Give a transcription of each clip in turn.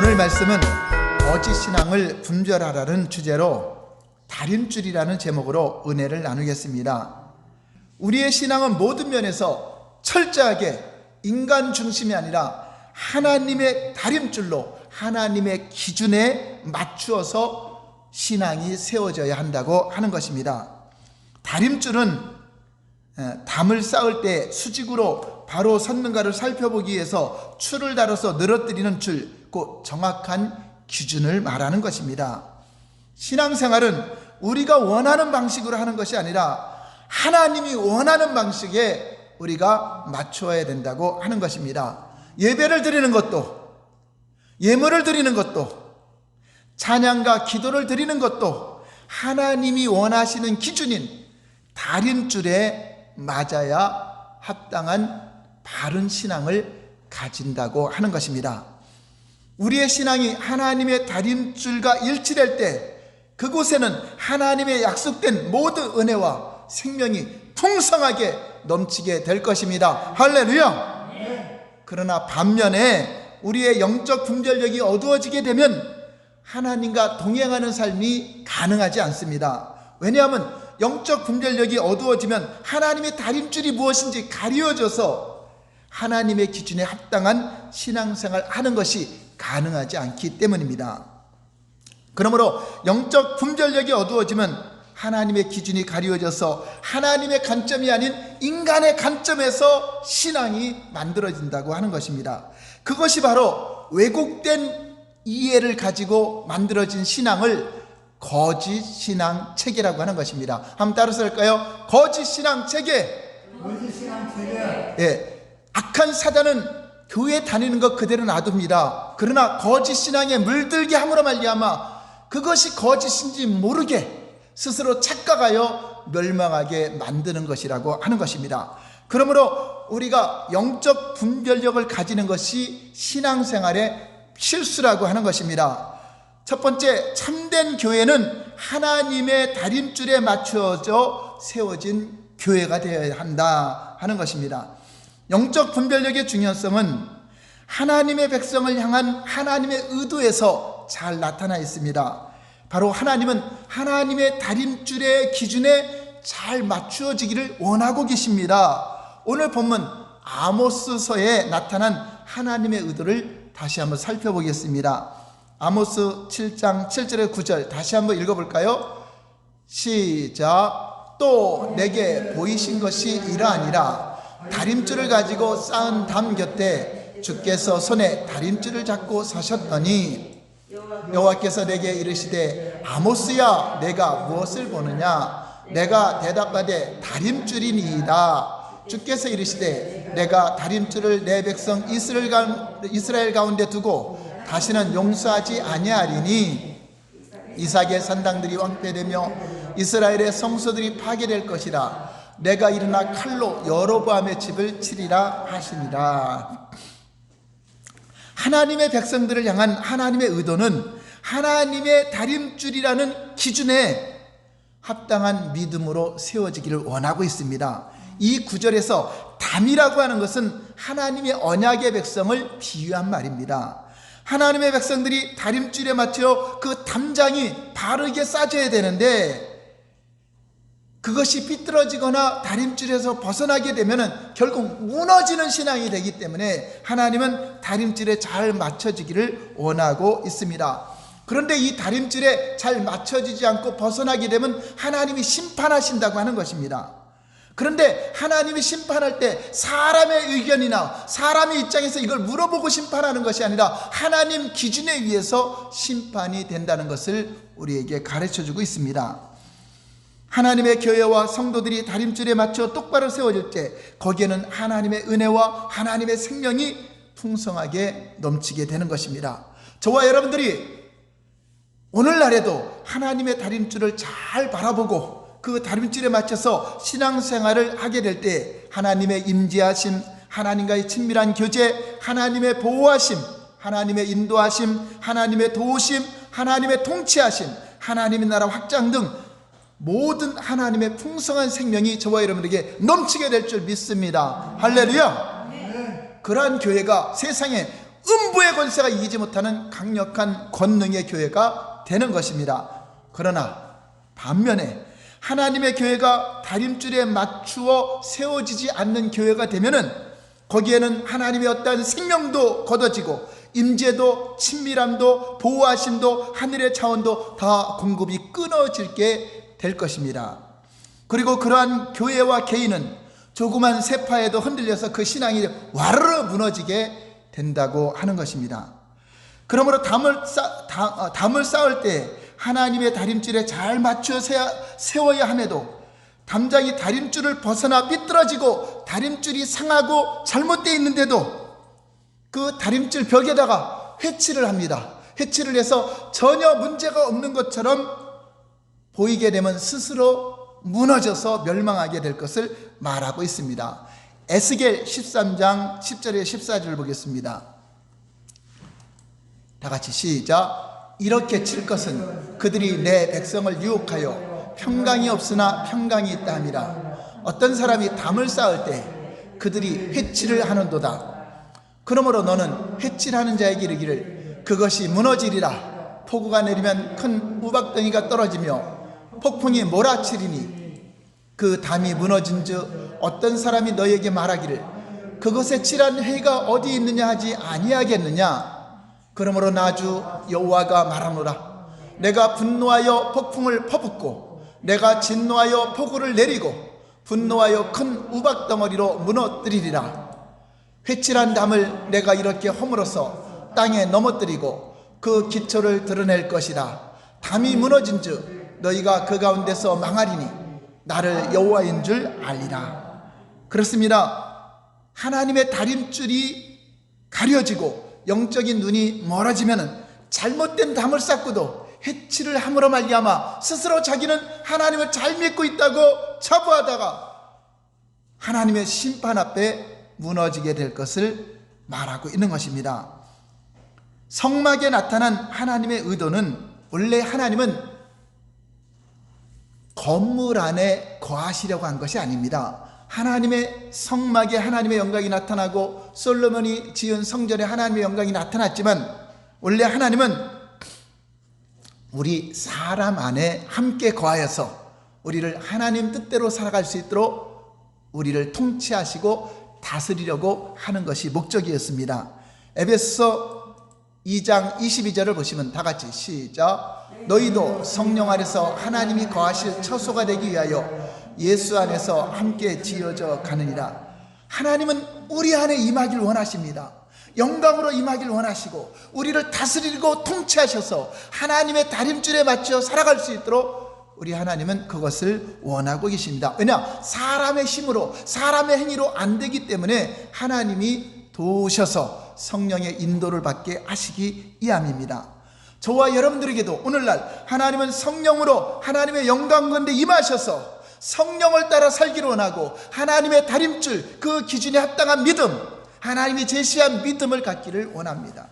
오늘 말씀은 거짓 신앙을 분별하라는 주제로 다림줄이라는 제목으로 은혜를 나누겠습니다. 우리의 신앙은 모든 면에서 철저하게 인간 중심이 아니라 하나님의 다림줄로 하나님의 기준에 맞추어서 신앙이 세워져야 한다고 하는 것입니다. 다림줄은 담을 쌓을 때 수직으로 바로 섰는가를 살펴보기 위해서 줄을 달아서 늘어뜨리는 줄, 곧 정확한 기준을 말하는 것입니다. 신앙생활은 우리가 원하는 방식으로 하는 것이 아니라 하나님이 원하는 방식에 우리가 맞추어야 된다고 하는 것입니다. 예배를 드리는 것도, 예물을 드리는 것도, 찬양과 기도를 드리는 것도 하나님이 원하시는 기준인 다림줄에 맞아야 합당한 바른 신앙을 가진다고 하는 것입니다. 우리의 신앙이 하나님의 다림줄과 일치될 때 그곳에는 하나님의 약속된 모든 은혜와 생명이 풍성하게 넘치게 될 것입니다. 할렐루야! 그러나 반면에 우리의 영적 분별력이 어두워지게 되면 하나님과 동행하는 삶이 가능하지 않습니다. 왜냐하면 영적 분별력이 어두워지면 하나님의 다림줄이 무엇인지 가려져서 하나님의 기준에 합당한 신앙생활을 하는 것이 가능하지 않기 때문입니다. 그러므로 영적 분별력이 어두워지면 하나님의 기준이 가려져서 하나님의 관점이 아닌 인간의 관점에서 신앙이 만들어진다고 하는 것입니다. 그것이 바로 왜곡된 이해를 가지고 만들어진 신앙을 거짓 신앙 체계라고 하는 것입니다. 한번 따라서 할까요? 거짓 신앙 체계. 거짓 신앙 체계. 예, 악한 사단은 교회 다니는 것 그대로 놔둡니다. 그러나 거짓 신앙에 물들게 함으로 말미암아 그것이 거짓인지 모르게 스스로 착각하여 멸망하게 만드는 것이라고 하는 것입니다. 그러므로 우리가 영적 분별력을 가지는 것이 신앙생활의 필수라고 하는 것입니다. 첫 번째, 참된 교회는 하나님의 다림줄에 맞추어져 세워진 교회가 되어야 한다 하는 것입니다. 영적 분별력의 중요성은 하나님의 백성을 향한 하나님의 의도에서 잘 나타나 있습니다. 바로 하나님은 하나님의 다림줄의 기준에 잘 맞추어지기를 원하고 계십니다. 오늘 본문 아모스서에 나타난 하나님의 의도를 다시 한번 살펴보겠습니다. 아모스 7장 7절에 9절 다시 한번 읽어볼까요? 시작. 또 내게 보이신 것이 이러하니라. 다림줄을 가지고 쌓은 담 곁에 주께서 손에 다림줄을 잡고 서셨더니 여호와께서 내게 이르시되 아모스야, 내가 무엇을 보느냐? 내가 대답하되 다림줄이니이다. 주께서 이르시되 내가 다림줄을 내 백성 이스라엘 가운데 두고 다시는 용서하지 아니하리니 이삭의 산당들이 황폐되며 이스라엘의 성소들이 파괴될 것이라. 내가 일어나 칼로 여로보암의 집을 치리라 하시니라. 하나님의 백성들을 향한 하나님의 의도는 하나님의 다림줄이라는 기준에 합당한 믿음으로 세워지기를 원하고 있습니다. 이 구절에서 담이라고 하는 것은 하나님의 언약의 백성을 비유한 말입니다. 하나님의 백성들이 다림줄에 맞춰 그 담장이 바르게 쌓여야 되는데 그것이 삐뚤어지거나 다림줄에서 벗어나게 되면 결국 무너지는 신앙이 되기 때문에 하나님은 다림줄에 잘 맞춰지기를 원하고 있습니다. 그런데 이 다림줄에 잘 맞춰지지 않고 벗어나게 되면 하나님이 심판하신다고 하는 것입니다. 그런데 하나님이 심판할 때 사람의 의견이나 사람의 입장에서 이걸 물어보고 심판하는 것이 아니라 하나님 기준에 의해서 심판이 된다는 것을 우리에게 가르쳐주고 있습니다. 하나님의 교회와 성도들이 다림줄에 맞춰 똑바로 세워질 때 거기에는 하나님의 은혜와 하나님의 생명이 풍성하게 넘치게 되는 것입니다. 저와 여러분들이 오늘날에도 하나님의 다림줄을 잘 바라보고 그 다림줄에 맞춰서 신앙생활을 하게 될 때 하나님의 임재하심, 하나님과의 친밀한 교제, 하나님의 보호하심, 하나님의 인도하심, 하나님의 도우심, 하나님의 통치하심, 하나님의 나라 확장 등 모든 하나님의 풍성한 생명이 저와 여러분에게 넘치게 될 줄 믿습니다. 할렐루야. 그러한 교회가 세상에 음부의 권세가 이기지 못하는 강력한 권능의 교회가 되는 것입니다. 그러나 반면에 하나님의 교회가 다림줄에 맞추어 세워지지 않는 교회가 되면은 거기에는 하나님의 어떠한 생명도 걷어지고 임재도 친밀함도 보호하심도 하늘의 차원도 다 공급이 끊어지게 될 것입니다. 그리고 그러한 교회와 개인은 조그만 세파에도 흔들려서 그 신앙이 와르르 무너지게 된다고 하는 것입니다. 그러므로 담을 쌓을 때 하나님의 다림줄에 잘 맞춰 세워야 함에도 담장이 다림줄을 벗어나 삐뚤어지고 다림줄이 상하고 잘못되어 있는데도 그 다림줄 벽에다가 회치를 합니다. 회치를 해서 전혀 문제가 없는 것처럼 보이게 되면 스스로 무너져서 멸망하게 될 것을 말하고 있습니다. 에스겔 13장 10절에 14절을 보겠습니다. 다 같이 시작. 이렇게 칠 것은 그들이 내 백성을 유혹하여 평강이 없으나 평강이 있다 함이라. 어떤 사람이 담을 쌓을 때 그들이 회치를 하는도다. 그러므로 너는 회치하는 자에게 이르기를 그것이 무너지리라. 폭우가 내리면 큰 우박덩이가 떨어지며 폭풍이 몰아치리니 그 담이 무너진즉 어떤 사람이 너에게 말하기를 그것에 칠한 회가 어디 있느냐 하지 아니하겠느냐. 그러므로 나 주 여호와가 말하노라. 내가 분노하여 폭풍을 퍼붓고 내가 진노하여 폭우를 내리고 분노하여 큰 우박덩어리로 무너뜨리리라. 회칠한 담을 내가 이렇게 허물어서 땅에 넘어뜨리고 그 기초를 드러낼 것이라. 담이 무너진즉 너희가 그 가운데서 망하리니 나를 여호와인 줄 알리라. 그렇습니다. 하나님의 다림줄이 가려지고 영적인 눈이 멀어지면 잘못된 담을 쌓고도 해치를 함으로 말미암아 스스로 자기는 하나님을 잘 믿고 있다고 자부하다가 하나님의 심판 앞에 무너지게 될 것을 말하고 있는 것입니다. 성막에 나타난 하나님의 의도는 원래 하나님은 건물 안에 거하시려고 한 것이 아닙니다. 하나님의 성막에 하나님의 영광이 나타나고 솔로몬이 지은 성전에 하나님의 영광이 나타났지만 원래 하나님은 우리 사람 안에 함께 거하여서 우리를 하나님 뜻대로 살아갈 수 있도록 우리를 통치하시고 다스리려고 하는 것이 목적이었습니다. 에베소 2장 22절을 보시면 다 같이 시작. 너희도 성령 안에서 하나님이 거하실 처소가 되기 위하여 예수 안에서 함께 지어져 가느니라. 하나님은 우리 안에 임하길 원하십니다. 영광으로 임하길 원하시고 우리를 다스리고 통치하셔서 하나님의 다림줄에 맞춰 살아갈 수 있도록 우리 하나님은 그것을 원하고 계십니다. 왜냐? 사람의 힘으로 사람의 행위로 안 되기 때문에 하나님이 도우셔서 성령의 인도를 받게 하시기 위함입니다. 저와 여러분들에게도 오늘날 하나님은 성령으로 하나님의 영광 가운데 임하셔서 성령을 따라 살기를 원하고 하나님의 다림줄 그 기준에 합당한 믿음, 하나님이 제시한 믿음을 갖기를 원합니다.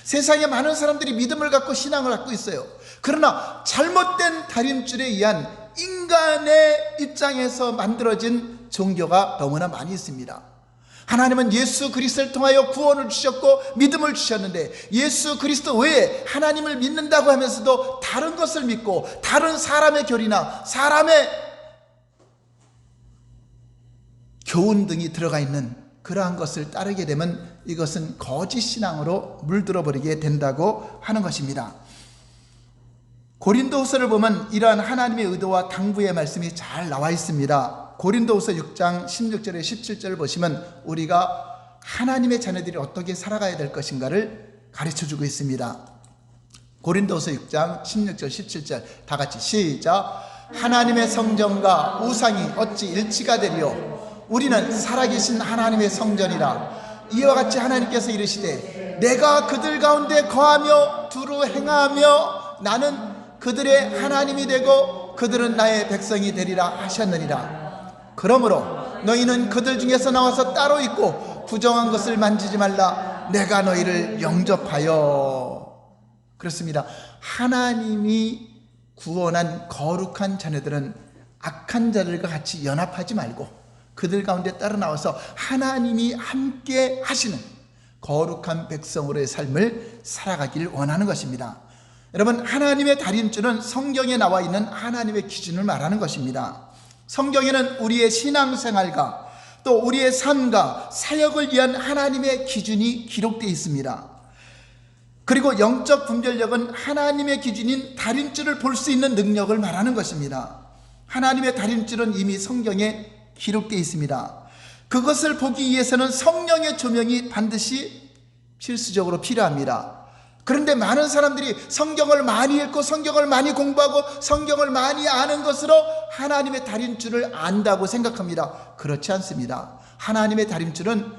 세상에 많은 사람들이 믿음을 갖고 신앙을 갖고 있어요. 그러나 잘못된 다림줄에 의한 인간의 입장에서 만들어진 종교가 너무나 많이 있습니다. 하나님은 예수 그리스도를 통하여 구원을 주셨고 믿음을 주셨는데 예수 그리스도 외에 하나님을 믿는다고 하면서도 다른 것을 믿고 다른 사람의 교리나 사람의 교훈 등이 들어가 있는 그러한 것을 따르게 되면 이것은 거짓 신앙으로 물들어 버리게 된다고 하는 것입니다. 고린도후서를 보면 이러한 하나님의 의도와 당부의 말씀이 잘 나와 있습니다. 고린도후서 6장 16절에 17절을 보시면 우리가 하나님의 자녀들이 어떻게 살아가야 될 것인가를 가르쳐주고 있습니다. 고린도후서 6장 16절 17절 다 같이 시작. 하나님의 성전과 우상이 어찌 일치가 되리요? 우리는 살아계신 하나님의 성전이라. 이와 같이 하나님께서 이르시되 내가 그들 가운데 거하며 두루 행하며 나는 그들의 하나님이 되고 그들은 나의 백성이 되리라 하셨느니라. 그러므로 너희는 그들 중에서 나와서 따로 있고 부정한 것을 만지지 말라. 내가 너희를 영접하여. 그렇습니다. 하나님이 구원한 거룩한 자녀들은 악한 자들과 같이 연합하지 말고 그들 가운데 따라 나와서 하나님이 함께 하시는 거룩한 백성으로의 삶을 살아가길 원하는 것입니다. 여러분, 하나님의 다림줄은 성경에 나와 있는 하나님의 기준을 말하는 것입니다. 성경에는 우리의 신앙생활과 또 우리의 삶과 사역을 위한 하나님의 기준이 기록되어 있습니다. 그리고 영적 분별력은 하나님의 기준인 다림줄을 볼 수 있는 능력을 말하는 것입니다. 하나님의 다림줄은 이미 성경에 기록되어 있습니다. 그것을 보기 위해서는 성령의 조명이 반드시 필수적으로 필요합니다. 그런데 많은 사람들이 성경을 많이 읽고 성경을 많이 공부하고 성경을 많이 아는 것으로 하나님의 다림줄을 안다고 생각합니다. 그렇지 않습니다. 하나님의 다림줄은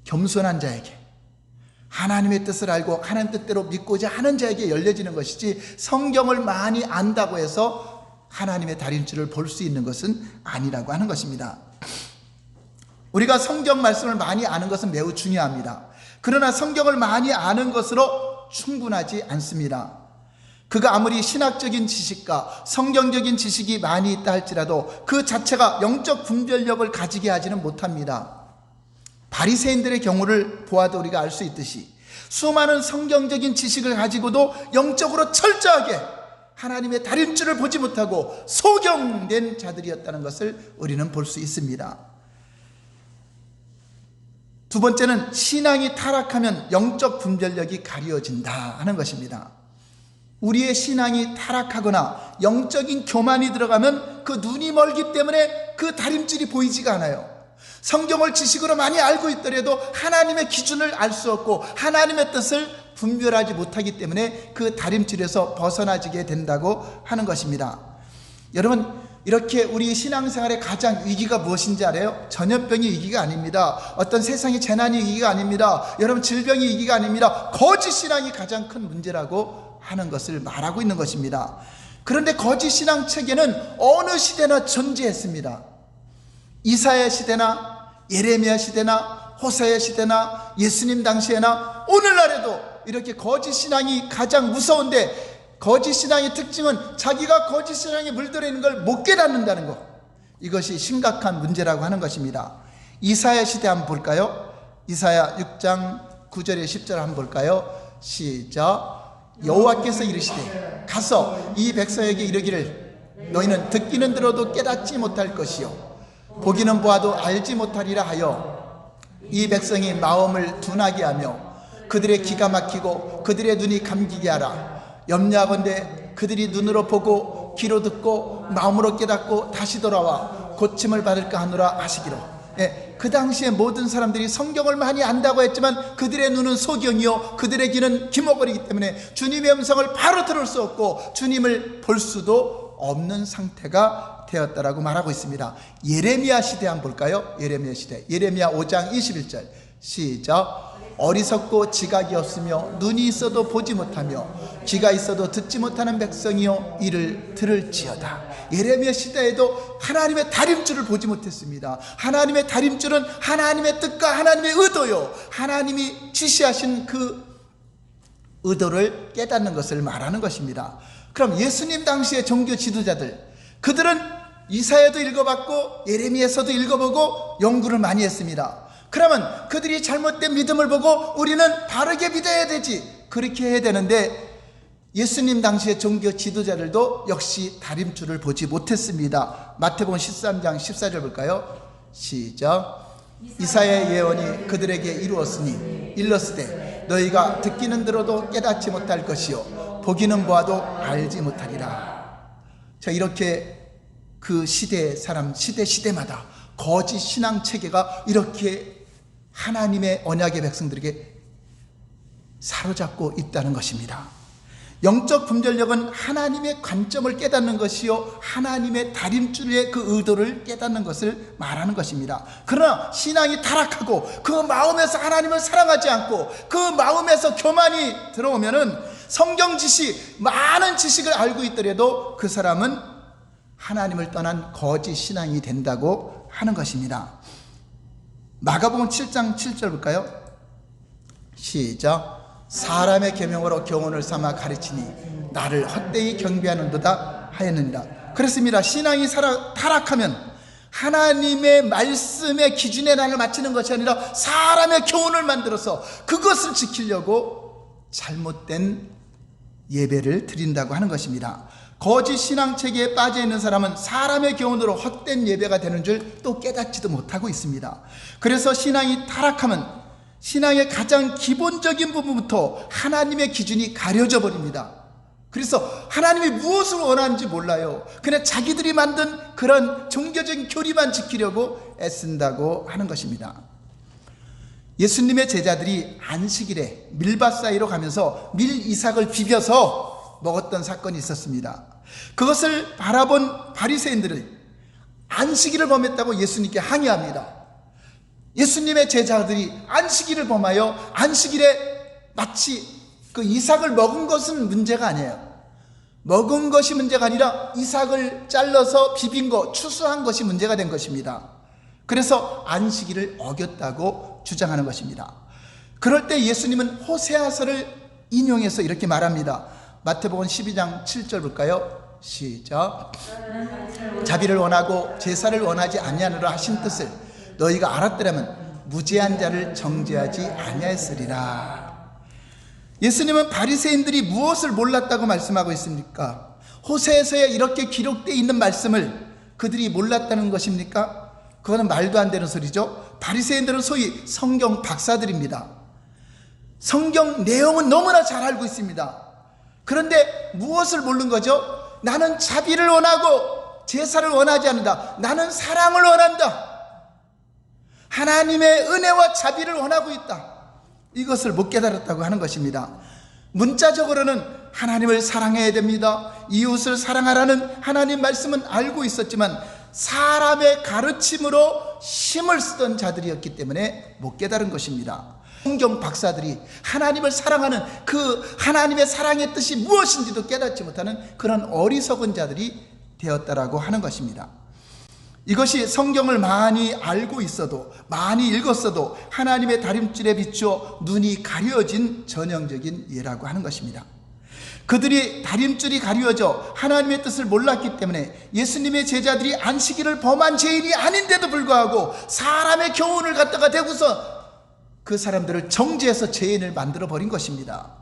겸손한 자에게, 하나님의 뜻을 알고 하나님 뜻대로 믿고자 하는 자에게 열려지는 것이지, 성경을 많이 안다고 해서 하나님의 다림줄을 볼 수 있는 것은 아니라고 하는 것입니다. 우리가 성경 말씀을 많이 아는 것은 매우 중요합니다. 그러나 성경을 많이 아는 것으로 충분하지 않습니다. 그가 아무리 신학적인 지식과 성경적인 지식이 많이 있다 할지라도 그 자체가 영적 분별력을 가지게 하지는 못합니다. 바리새인들의 경우를 보아도 우리가 알 수 있듯이 수많은 성경적인 지식을 가지고도 영적으로 철저하게 하나님의 다림줄을 보지 못하고 소경된 자들이었다는 것을 우리는 볼 수 있습니다. 두 번째는 신앙이 타락하면 영적 분별력이 가려진다 하는 것입니다. 우리의 신앙이 타락하거나 영적인 교만이 들어가면 그 눈이 멀기 때문에 그 다림줄이 보이지가 않아요. 성경을 지식으로 많이 알고 있더라도 하나님의 기준을 알 수 없고 하나님의 뜻을 분별하지 못하기 때문에 그 다림줄에서 벗어나지게 된다고 하는 것입니다. 여러분, 이렇게 우리 신앙생활의 가장 위기가 무엇인지 알아요? 전염병이 위기가 아닙니다. 어떤 세상의 재난이 위기가 아닙니다. 여러분, 질병이 위기가 아닙니다. 거짓 신앙이 가장 큰 문제라고 하는 것을 말하고 있는 것입니다. 그런데 거짓 신앙 체계는 어느 시대나 존재했습니다. 이사야 시대나 예레미야 시대나 호세아 시대나 예수님 당시에나 오늘날에도 이렇게 거짓 신앙이 가장 무서운데, 거짓 신앙의 특징은 자기가 거짓 신앙에 물들어 걸 못 깨닫는다는 것, 이것이 심각한 문제라고 하는 것입니다. 이사야 시대 한번 볼까요? 이사야 6장 9절에 10절 한번 볼까요? 시작. 여호와께서 이르시되 가서 이 백성에게 이르기를 너희는 듣기는 들어도 깨닫지 못할 것이요 보기는 보아도 알지 못하리라 하여 이 백성이 마음을 둔하게 하며 그들의 기가 막히고 그들의 눈이 감기게 하라. 염려하건대 그들이 눈으로 보고 귀로 듣고 마음으로 깨닫고 다시 돌아와 고침을 받을까 하노라 하시기로. 그 당시에 모든 사람들이 성경을 많이 안다고 했지만 그들의 눈은 소경이요 그들의 귀는 기모거리기 때문에 주님의 음성을 바로 들을 수 없고 주님을 볼 수도 없는 상태가 되었다라고 말하고 있습니다. 예레미야 시대 한번 볼까요? 예레미야 시대, 예레미야 5장 21절 시작. 어리석고 지각이 없으며 눈이 있어도 보지 못하며 귀가 있어도 듣지 못하는 백성이요 이를 들을지어다. 예레미야 시대에도 하나님의 다림줄을 보지 못했습니다. 하나님의 다림줄은 하나님의 뜻과 하나님의 의도요, 하나님이 지시하신 그 의도를 깨닫는 것을 말하는 것입니다. 그럼 예수님 당시의 종교 지도자들, 그들은 이사야도 읽어봤고 예레미야서도 읽어보고 연구를 많이 했습니다. 그러면 그들이 잘못된 믿음을 보고 우리는 바르게 믿어야 되지, 그렇게 해야 되는데 예수님 당시의 종교 지도자들도 역시 다림줄을 보지 못했습니다. 마태복음 13장 14절 볼까요? 시작. 이사야의 예언이 그들에게 이루었으니 일렀으되 너희가 듣기는 들어도 깨닫지 못할 것이요 보기는 보아도 알지 못하리라. 자, 이렇게 그 시대의 사람, 시대마다 거짓 신앙 체계가 이렇게 하나님의 언약의 백성들에게 사로잡고 있다는 것입니다. 영적 분별력은 하나님의 관점을 깨닫는 것이요 하나님의 다림줄의 그 의도를 깨닫는 것을 말하는 것입니다. 그러나 신앙이 타락하고 그 마음에서 하나님을 사랑하지 않고 그 마음에서 교만이 들어오면은 성경 지식, 많은 지식을 알고 있더라도 그 사람은 하나님을 떠난 거짓 신앙이 된다고 하는 것입니다. 마가복음 7장 7절 볼까요? 시작. 사람의 계명으로 교훈을 삼아 가르치니 나를 헛되이 경배하는도다 하였느니라. 그렇습니다. 신앙이 타락하면 하나님의 말씀의 기준에 나를 맞추는 것이 아니라 사람의 교훈을 만들어서 그것을 지키려고 잘못된 예배를 드린다고 하는 것입니다. 거짓 신앙체계에 빠져 있는 사람은 사람의 교훈으로 헛된 예배가 되는 줄 또 깨닫지도 못하고 있습니다. 그래서 신앙이 타락하면 신앙의 가장 기본적인 부분부터 하나님의 기준이 가려져 버립니다. 그래서 하나님이 무엇을 원하는지 몰라요. 그냥 자기들이 만든 그런 종교적인 교리만 지키려고 애쓴다고 하는 것입니다. 예수님의 제자들이 안식일에 밀밭 사이로 가면서 밀이삭을 비벼서 먹었던 사건이 있었습니다. 그것을 바라본 바리새인들은 안식일을 범했다고 예수님께 항의합니다. 예수님의 제자들이 안식일을 범하여 안식일에 마치 그 이삭을 먹은 것은 문제가 아니에요. 먹은 것이 문제가 아니라 이삭을 잘라서 비빈 것, 추수한 것이 문제가 된 것입니다. 그래서 안식일을 어겼다고 주장하는 것입니다. 그럴 때 예수님은 호세아서를 인용해서 이렇게 말합니다. 마태복음 12장 7절 볼까요? 시작. 자비를 원하고 제사를 원하지 아니하노라 하신 뜻을 너희가 알았더라면 무죄한 자를 정죄하지 아니하였으리라. 예수님은 바리새인들이 무엇을 몰랐다고 말씀하고 있습니까? 호세아서에 이렇게 기록되어 있는 말씀을 그들이 몰랐다는 것입니까? 그거는 말도 안 되는 소리죠. 바리새인들은 소위 성경 박사들입니다. 성경 내용은 너무나 잘 알고 있습니다. 그런데 무엇을 모르는 거죠? 나는 자비를 원하고 제사를 원하지 않는다. 나는 사랑을 원한다. 하나님의 은혜와 자비를 원하고 있다. 이것을 못 깨달았다고 하는 것입니다. 문자적으로는 하나님을 사랑해야 됩니다. 이웃을 사랑하라는 하나님 말씀은 알고 있었지만 사람의 가르침으로 힘을 쓰던 자들이었기 때문에 못 깨달은 것입니다. 성경 박사들이 하나님을 사랑하는 그 하나님의 사랑의 뜻이 무엇인지도 깨닫지 못하는 그런 어리석은 자들이 되었다라고 하는 것입니다. 이것이 성경을 많이 알고 있어도 많이 읽었어도 하나님의 다림줄에 비추어 눈이 가려진 전형적인 예라고 하는 것입니다. 그들이 다림줄이 가려져 하나님의 뜻을 몰랐기 때문에 예수님의 제자들이 안식일을 범한 죄인이 아닌데도 불구하고 사람의 교훈을 갖다가 대고서 그 사람들을 정죄해서 죄인을 만들어 버린 것입니다.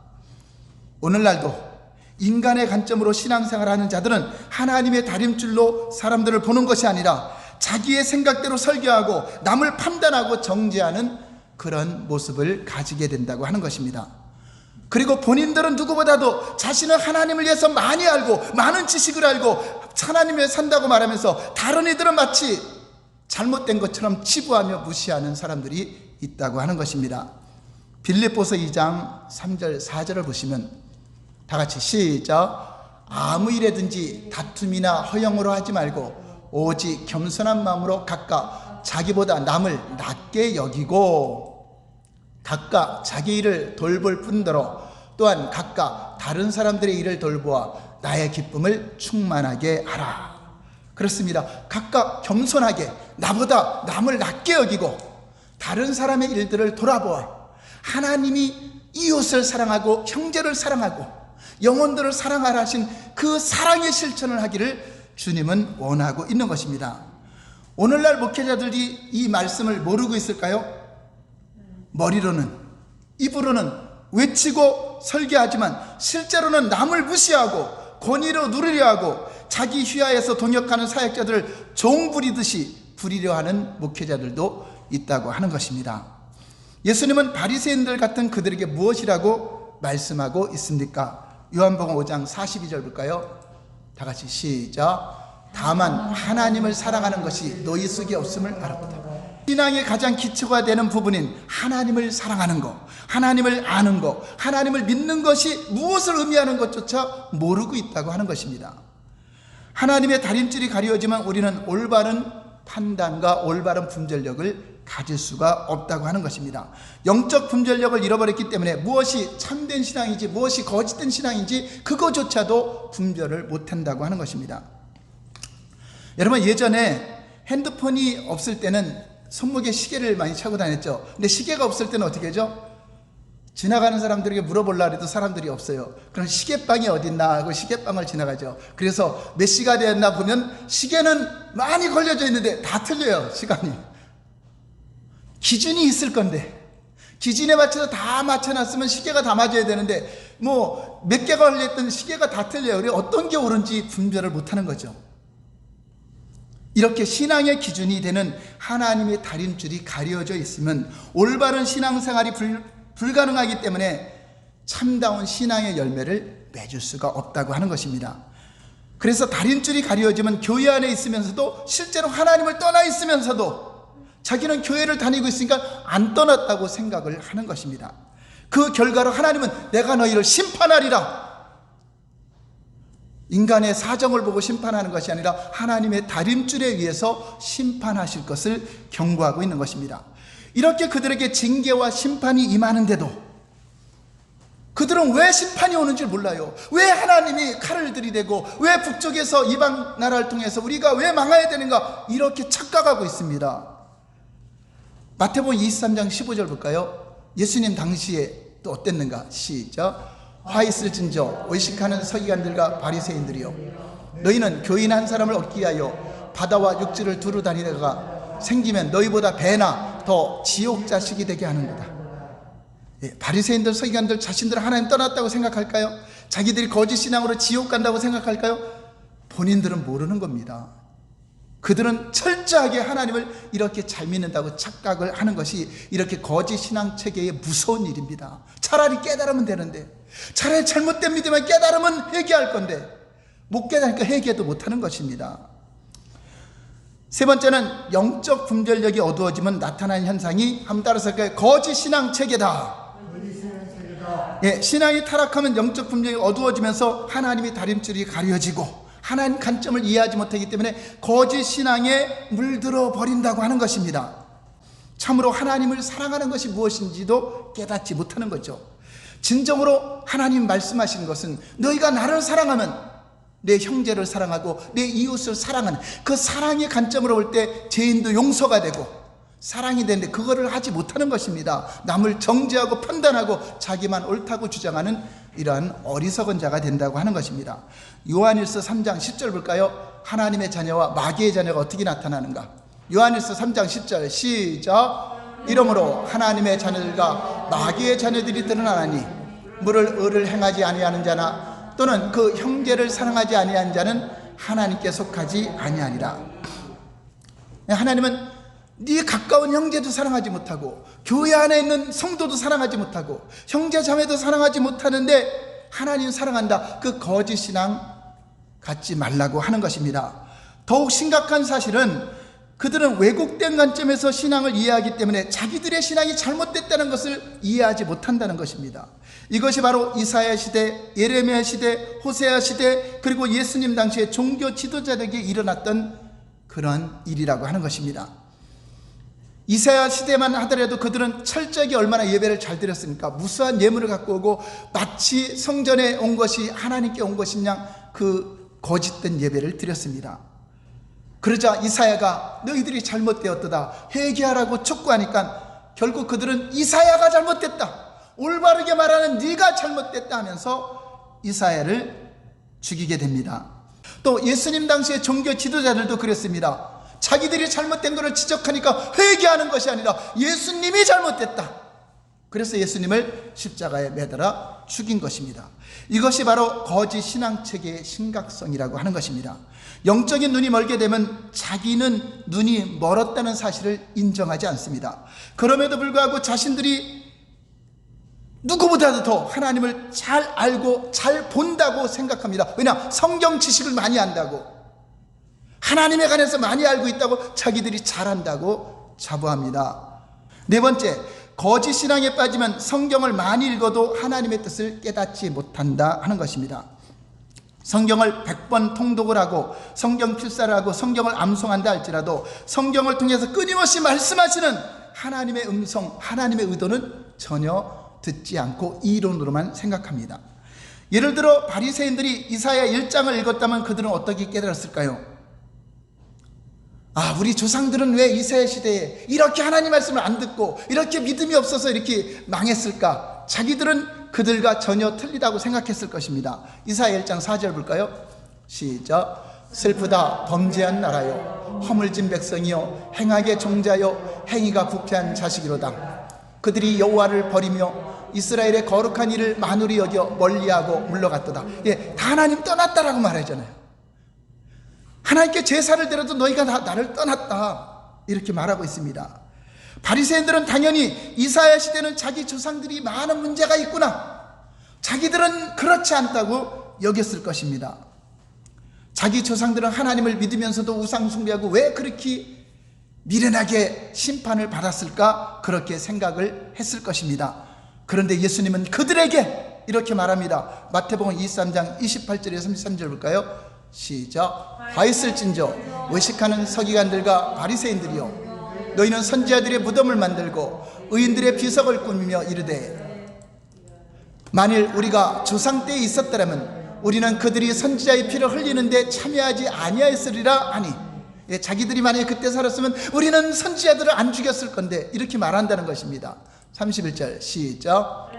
오늘날도 인간의 관점으로 신앙생활하는 자들은 하나님의 다림줄로 사람들을 보는 것이 아니라 자기의 생각대로 설교하고 남을 판단하고 정죄하는 그런 모습을 가지게 된다고 하는 것입니다. 그리고 본인들은 누구보다도 자신은 하나님을 위해서 많이 알고 많은 지식을 알고 하나님을 위해 산다고 말하면서 다른 이들은 마치 잘못된 것처럼 치부하며 무시하는 사람들이 있다고 하는 것입니다. 빌립보서 2장 3절 4절을 보시면 다 같이 시작. 아무 일에든지 다툼이나 허영으로 하지 말고 오직 겸손한 마음으로 각각 자기보다 남을 낮게 여기고 각각 자기 일을 돌볼 뿐더러 또한 각각 다른 사람들의 일을 돌보아 나의 기쁨을 충만하게 하라. 그렇습니다. 각각 겸손하게 나보다 남을 낮게 여기고 다른 사람의 일들을 돌아보아 하나님이 이웃을 사랑하고 형제를 사랑하고 영혼들을 사랑하라 하신 그 사랑의 실천을 하기를 주님은 원하고 있는 것입니다. 오늘날 목회자들이 이 말씀을 모르고 있을까요? 머리로는 입으로는 외치고 설교하지만 실제로는 남을 무시하고 권위로 누리려 하고 자기 휘하에서 동역하는 사역자들을 종 부리듯이 부리려 하는 목회자들도 있다고 하는 것입니다. 예수님은 바리새인들 같은 그들에게 무엇이라고 말씀하고 있습니까? 요한복음 5장 42절 볼까요? 다 같이 시작. 다만 하나님을 사랑하는 것이 너희 속에 없음을 알았다. 신앙의 가장 기초가 되는 부분인 하나님을 사랑하는 것, 하나님을 아는 것, 하나님을 믿는 것이 무엇을 의미하는 것조차 모르고 있다고 하는 것입니다. 하나님의 다림줄이 가려지만 우리는 올바른 판단과 올바른 분별력을 가질 수가 없다고 하는 것입니다. 영적 분별력을 잃어버렸기 때문에 무엇이 참된 신앙인지 무엇이 거짓된 신앙인지 그거조차도 분별을 못한다고 하는 것입니다. 여러분, 예전에 핸드폰이 없을 때는 손목에 시계를 많이 차고 다녔죠. 근데 시계가 없을 때는 어떻게 하죠? 지나가는 사람들에게 물어보려고 해도 사람들이 없어요. 그럼 시계방이 어딨나 하고 시계방을 지나가죠. 그래서 몇 시가 되었나 보면 시계는 많이 걸려져 있는데 다 틀려요, 시간이. 기준이 있을 건데 기준에 맞춰서 다 맞춰놨으면 시계가 다 맞아야 되는데 뭐 몇 개가 걸려있던 시계가 다 틀려요. 그래서 어떤 게 옳은지 분별을 못하는 거죠. 이렇게 신앙의 기준이 되는 하나님의 다림줄이 가려져 있으면 올바른 신앙생활이 불가능하기 때문에 참다운 신앙의 열매를 맺을 수가 없다고 하는 것입니다. 그래서 다림줄이 가려지면 교회 안에 있으면서도 실제로 하나님을 떠나 있으면서도 자기는 교회를 다니고 있으니까 안 떠났다고 생각을 하는 것입니다. 그 결과로 하나님은 내가 너희를 심판하리라. 인간의 사정을 보고 심판하는 것이 아니라 하나님의 다림줄에 의해서 심판하실 것을 경고하고 있는 것입니다. 이렇게 그들에게 징계와 심판이 임하는데도 그들은 왜 심판이 오는지 몰라요. 왜 하나님이 칼을 들이대고 왜 북쪽에서 이방 나라를 통해서 우리가 왜 망해야 되는가 이렇게 착각하고 있습니다. 마태복음 23장 15절 볼까요? 예수님 당시에 또 어땠는가? 시작. 화 있을진저 의식하는 서기관들과 바리새인들이여 너희는 교인 한 사람을 얻기 위하여 바다와 육지를 두루 다니다가 생기면 너희보다 배나 더 지옥 자식이 되게 하는도다. 바리새인들 서기관들 자신들 하나님 떠났다고 생각할까요? 자기들이 거짓 신앙으로 지옥 간다고 생각할까요? 본인들은 모르는 겁니다. 그들은 철저하게 하나님을 이렇게 잘 믿는다고 착각을 하는 것이 이렇게 거짓 신앙 체계의 무서운 일입니다. 차라리 깨달으면 되는데, 차라리 잘못된 믿음을 깨달으면 회개할 건데 못 깨달으니까 회개도 못하는 것입니다. 세 번째는 영적 분별력이 어두워지면 나타나는 현상이 한번 따라서 할까요? 거짓 신앙 체계다. 신앙이 타락하면 영적 분별력이 어두워지면서 하나님의 다림줄이 가려지고 하나님 관점을 이해하지 못하기 때문에 거짓 신앙에 물들어 버린다고 하는 것입니다. 참으로 하나님을 사랑하는 것이 무엇인지도 깨닫지 못하는 거죠. 진정으로 하나님 말씀하시는 것은 너희가 나를 사랑하면 내 형제를 사랑하고 내 이웃을 사랑하는 그 사랑의 관점으로 볼 때 죄인도 용서가 되고 사랑이 되는데 그거를 하지 못하는 것입니다. 남을 정죄하고 판단하고 자기만 옳다고 주장하는 이러한 어리석은 자가 된다고 하는 것입니다. 요한일서 3장 10절 볼까요? 하나님의 자녀와 마귀의 자녀가 어떻게 나타나는가? 요한일서 3장 10절 시작. 이러므로 하나님의 자녀들과 마귀의 자녀들이 드러나나니 물을 의를 행하지 아니하는 자나 또는 그 형제를 사랑하지 아니하는 자는 하나님께 속하지 아니하니라. 하나님은 네 가까운 형제도 사랑하지 못하고 교회 안에 있는 성도도 사랑하지 못하고 형제 자매도 사랑하지 못하는데 하나님 사랑한다. 그 거짓 신앙 갖지 말라고 하는 것입니다. 더욱 심각한 사실은 그들은 왜곡된 관점에서 신앙을 이해하기 때문에 자기들의 신앙이 잘못됐다는 것을 이해하지 못한다는 것입니다. 이것이 바로 이사야 시대, 예레미야 시대, 호세아 시대 그리고 예수님 당시에 종교 지도자들에게 일어났던 그런 일이라고 하는 것입니다. 이사야 시대만 하더라도 그들은 철저하게 얼마나 예배를 잘 드렸습니까? 무수한 예물을 갖고 오고 마치 성전에 온 것이 하나님께 온 것인 양 그 거짓된 예배를 드렸습니다. 그러자 이사야가 너희들이 잘못되었도다 회개하라고 촉구하니까 결국 그들은 이사야가 잘못됐다, 올바르게 말하는 네가 잘못됐다 하면서 이사야를 죽이게 됩니다. 또 예수님 당시의 종교 지도자들도 그랬습니다. 자기들이 잘못된 것을 지적하니까 회개하는 것이 아니라 예수님이 잘못됐다. 그래서 예수님을 십자가에 매달아 죽인 것입니다. 이것이 바로 거짓 신앙체계의 심각성이라고 하는 것입니다. 영적인 눈이 멀게 되면 자기는 눈이 멀었다는 사실을 인정하지 않습니다. 그럼에도 불구하고 자신들이 누구보다도 더 하나님을 잘 알고 잘 본다고 생각합니다. 왜냐? 성경 지식을 많이 안다고, 하나님에 관해서 많이 알고 있다고 자기들이 잘한다고 자부합니다. 네 번째, 거짓 신앙에 빠지면 성경을 많이 읽어도 하나님의 뜻을 깨닫지 못한다 하는 것입니다. 성경을 100번 통독을 하고 성경 필사를 하고 성경을 암송한다 할지라도 성경을 통해서 끊임없이 말씀하시는 하나님의 음성, 하나님의 의도는 전혀 듣지 않고 이론으로만 생각합니다. 예를 들어 바리새인들이 이사야 1장을 읽었다면 그들은 어떻게 깨달았을까요? 우리 조상들은 왜 이사야 시대에 이렇게 하나님 말씀을 안 듣고 이렇게 믿음이 없어서 이렇게 망했을까? 자기들은 그들과 전혀 틀리다고 생각했을 것입니다. 이사야 1장 4절 볼까요? 시작. 슬프다 범죄한 나라요, 허물진 백성이요, 행악의 종자요, 행위가 부패한 자식이로다. 그들이 여호와를 버리며 이스라엘의 거룩한 일을 만우리 여겨 멀리하고 물러갔도다. 예, 다 하나님 떠났다라고 말하잖아요. 하나님께 제사를 드려도 너희가 나를 떠났다, 이렇게 말하고 있습니다. 바리새인들은 당연히 이사야 시대는 자기 조상들이 많은 문제가 있구나, 자기들은 그렇지 않다고 여겼을 것입니다. 자기 조상들은 하나님을 믿으면서도 우상 숭배하고 왜 그렇게 미련하게 심판을 받았을까, 그렇게 생각을 했을 것입니다. 그런데 예수님은 그들에게 이렇게 말합니다. 마태복음 23장 28절에 33절 볼까요? 시작. 화 있을진저 외식하는 서기관들과 바리새인들이여, 너희는 선지자들의 무덤을 만들고 의인들의 비석을 꾸미며 이르되, 만일 우리가 조상 때에 있었더라면 우리는 그들이 선지자의 피를 흘리는데 참여하지 아니하였으리라 하니, 예, 자기들이 만약에 그때 살았으면 우리는 선지자들을 안 죽였을 건데, 이렇게 말한다는 것입니다. 31절 시작.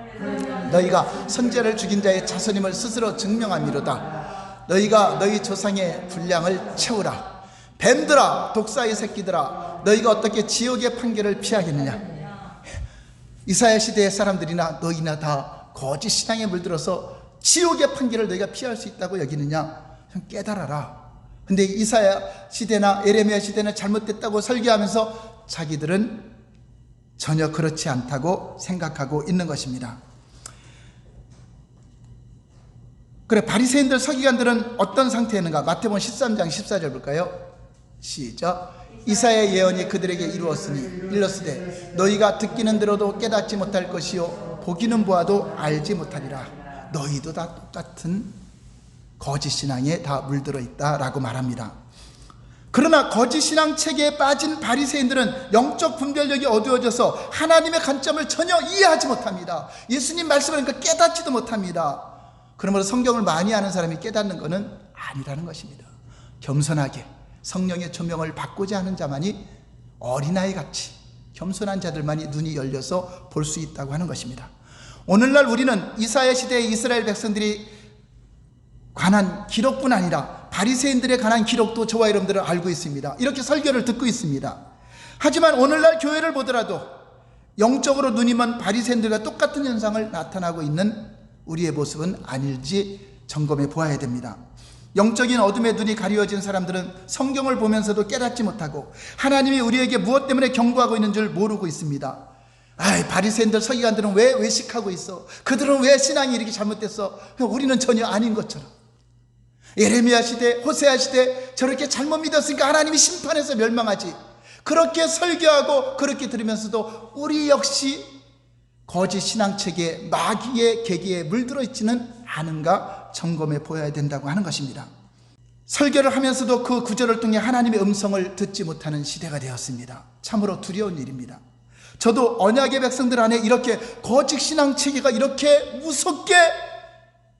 너희가 선지자를 죽인 자의 자손임을 스스로 증명함이로다. 너희가 너희 조상의 분량을 채우라. 뱀들아, 독사의 새끼들아, 너희가 어떻게 지옥의 판결을 피하겠느냐. 이사야 시대의 사람들이나 너희나 다 거짓 신앙에 물들어서 지옥의 판결을 너희가 피할 수 있다고 여기느냐. 좀 깨달아라. 근데 이사야 시대나 에레미야 시대는 잘못됐다고 설교하면서 자기들은 전혀 그렇지 않다고 생각하고 있는 것입니다. 그래, 바리새인들 서기관들은 어떤 상태였는가? 마태복음 13장 14절 볼까요? 시작. 이사야의 예언이 그들에게 이르렀으되 너희가 듣기는 들어도 깨닫지 못할 것이요 보기는 보아도 알지 못하리라. 너희도 다 똑같은 거짓 신앙에 다 물들어 있다라고 말합니다. 그러나 거짓 신앙 체계에 빠진 바리새인들은 영적 분별력이 어두워져서 하나님의 관점을 전혀 이해하지 못합니다. 예수님 말씀을 그러니까 깨닫지도 못합니다. 그러므로 성경을 많이 아는 사람이 깨닫는 것은 아니라는 것입니다. 겸손하게 성령의 조명을 받고자 하는 자만이, 어린아이같이 겸손한 자들만이 눈이 열려서 볼 수 있다고 하는 것입니다. 오늘날 우리는 이사야 시대의 이스라엘 백성들이 관한 기록뿐 아니라 바리새인들에 관한 기록도 저와 여러분들은 알고 있습니다. 이렇게 설교를 듣고 있습니다. 하지만 오늘날 교회를 보더라도 영적으로 눈이 먼 바리새인들과 똑같은 현상을 나타나고 있는 우리의 모습은 아닐지 점검해 보아야 됩니다. 영적인 어둠의 눈이 가리워진 사람들은 성경을 보면서도 깨닫지 못하고 하나님이 우리에게 무엇 때문에 경고하고 있는 줄 모르고 있습니다. 바리새인들 서기관들은 왜 외식하고 있어? 그들은 왜 신앙이 이렇게 잘못됐어? 우리는 전혀 아닌 것처럼. 예레미야 시대, 호세아 시대 저렇게 잘못 믿었으니까 하나님이 심판해서 멸망하지, 그렇게 설교하고 그렇게 들으면서도 우리 역시 거짓 신앙체계 마귀의 계기에 물들어 있지는 않은가 점검해 보아야 된다고 하는 것입니다. 설교를 하면서도 그 구절을 통해 하나님의 음성을 듣지 못하는 시대가 되었습니다. 참으로 두려운 일입니다. 저도 언약의 백성들 안에 이렇게 거짓 신앙체계가 이렇게 무섭게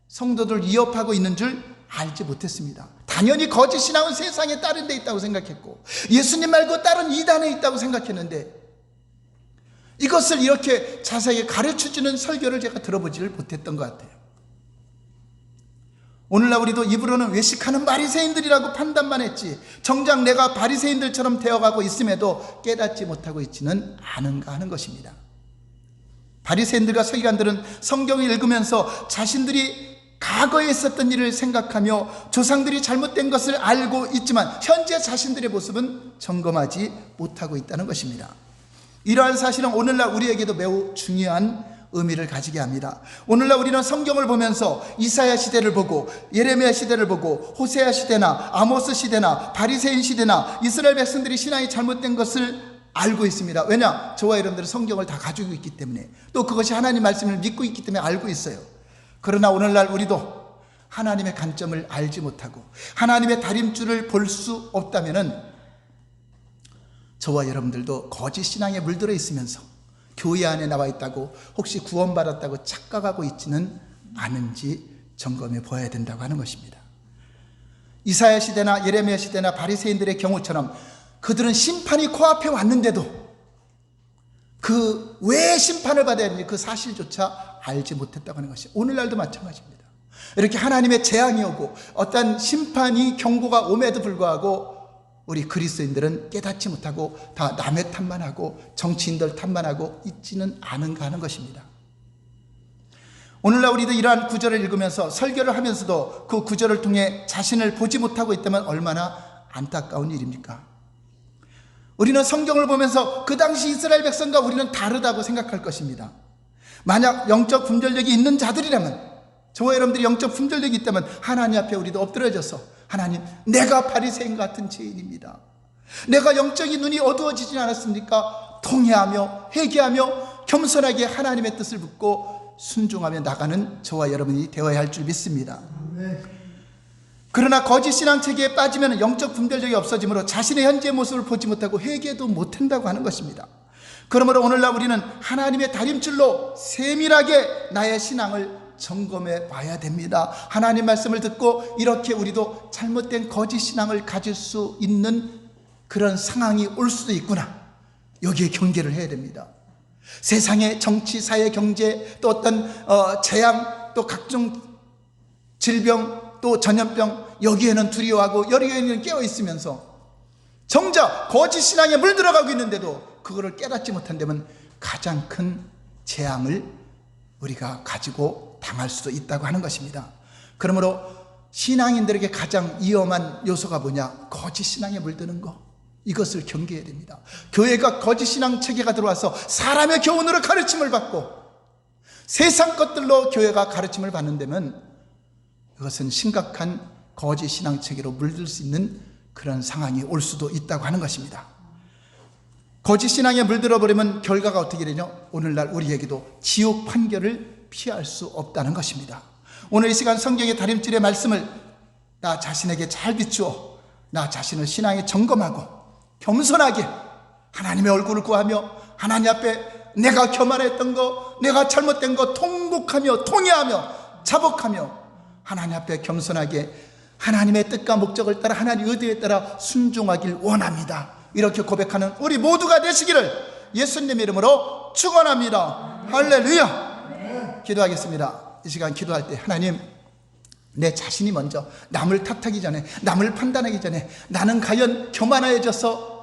성도들 위협하고 있는 줄 알지 못했습니다. 당연히 거짓 신앙은 세상에 다른 데 있다고 생각했고 예수님 말고 다른 이단에 있다고 생각했는데, 이것을 이렇게 자세히 가르쳐주는 설교를 제가 들어보지를 못했던 것 같아요. 오늘날 우리도 입으로는 외식하는 바리새인들이라고 판단만 했지 정작 내가 바리새인들처럼 되어가고 있음에도 깨닫지 못하고 있지는 않은가 하는 것입니다. 바리새인들과 서기관들은 성경을 읽으면서 자신들이 과거에 있었던 일을 생각하며 조상들이 잘못된 것을 알고 있지만 현재 자신들의 모습은 점검하지 못하고 있다는 것입니다. 이러한 사실은 오늘날 우리에게도 매우 중요한 의미를 가지게 합니다. 오늘날 우리는 성경을 보면서 이사야 시대를 보고 예레미야 시대를 보고 호세아 시대나 아모스 시대나 바리새인 시대나 이스라엘 백성들이 신앙이 잘못된 것을 알고 있습니다. 왜냐? 저와 여러분들은 성경을 다 가지고 있기 때문에, 또 그것이 하나님 말씀을 믿고 있기 때문에 알고 있어요. 그러나 오늘날 우리도 하나님의 관점을 알지 못하고 하나님의 다림줄을 볼 수 없다면은 저와 여러분들도 거짓 신앙에 물들어 있으면서 교회 안에 나와 있다고 혹시 구원받았다고 착각하고 있지는 않은지 점검해 보아야 된다고 하는 것입니다. 이사야 시대나 예레미야 시대나 바리새인들의 경우처럼 그들은 심판이 코앞에 왔는데도 그 왜 심판을 받아야 하는지 그 사실조차 알지 못했다고 하는 것이 오늘날도 마찬가지입니다. 이렇게 하나님의 재앙이 오고 어떤 심판이 경고가 옴에도 불구하고 우리 그리스도인들은 깨닫지 못하고 다 남의 탓만 하고 정치인들 탓만 하고 있지는 않은가 하는 것입니다. 오늘날 우리도 이러한 구절을 읽으면서 설교를 하면서도 그 구절을 통해 자신을 보지 못하고 있다면 얼마나 안타까운 일입니까? 우리는 성경을 보면서 그 당시 이스라엘 백성과 우리는 다르다고 생각할 것입니다. 만약 영적 분별력이 있는 자들이라면, 저와 여러분들이 영적 분별력이 있다면 하나님 앞에 우리도 엎드려져서 하나님, 내가 바리새인 같은 죄인입니다. 내가 영적인 눈이 어두워지지 않았습니까? 통회하며 회개하며 겸손하게 하나님의 뜻을 묻고 순종하며 나가는 저와 여러분이 되어야 할 줄 믿습니다. 그러나 거짓 신앙 체계에 빠지면 영적 분별력이 없어지므로 자신의 현재 모습을 보지 못하고 회개도 못한다고 하는 것입니다. 그러므로 오늘날 우리는 하나님의 다림줄로 세밀하게 나의 신앙을 점검해 봐야 됩니다. 하나님 말씀을 듣고 이렇게 우리도 잘못된 거짓 신앙을 가질 수 있는 그런 상황이 올 수도 있구나, 여기에 경계를 해야 됩니다. 세상의 정치, 사회, 경제, 또 어떤 재앙, 또 각종 질병, 또 전염병, 여기에는 두려워하고 여기에는 깨어있으면서 정작 거짓 신앙에 물들어가고 있는데도 그거를 깨닫지 못한다면 가장 큰 재앙을 우리가 가지고 당할 수도 있다고 하는 것입니다. 그러므로 신앙인들에게 가장 위험한 요소가 뭐냐? 거짓 신앙에 물드는 거, 이것을 경계해야 됩니다. 교회가 거짓 신앙 체계가 들어와서 사람의 교훈으로 가르침을 받고 세상 것들로 교회가 가르침을 받는다면 그것은 심각한 거짓 신앙 체계로 물들 수 있는 그런 상황이 올 수도 있다고 하는 것입니다. 거짓 신앙에 물들어 버리면 결과가 어떻게 되냐? 오늘날 우리에게도 지옥 판결을 피할 수 없다는 것입니다. 오늘 이 시간 성경의 다림줄의 말씀을 나 자신에게 잘 비추어 나 자신을 신앙에 점검하고 겸손하게 하나님의 얼굴을 구하며 하나님 앞에 내가 교만했던 거, 내가 잘못된 거 통곡하며 통회하며 자복하며 하나님 앞에 겸손하게 하나님의 뜻과 목적을 따라 하나님의 의도에 따라 순종하길 원합니다. 이렇게 고백하는 우리 모두가 되시기를 예수님의 이름으로 축원합니다. 할렐루야. 기도하겠습니다. 이 시간 기도할 때 하나님, 내 자신이 먼저 남을 탓하기 전에, 남을 판단하기 전에 나는 과연 교만해져서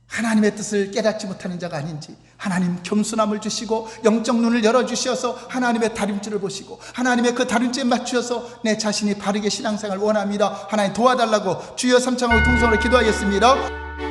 하나님의 뜻을 깨닫지 못하는 자가 아닌지 하나님 겸손함을 주시고 영적 눈을 열어주셔서 하나님의 다림줄을 보시고 하나님의 그 다림줄에 맞추어서 내 자신이 바르게 신앙생활을 원합니다. 하나님 도와달라고 주여 삼창하고 통성으로 기도하겠습니다.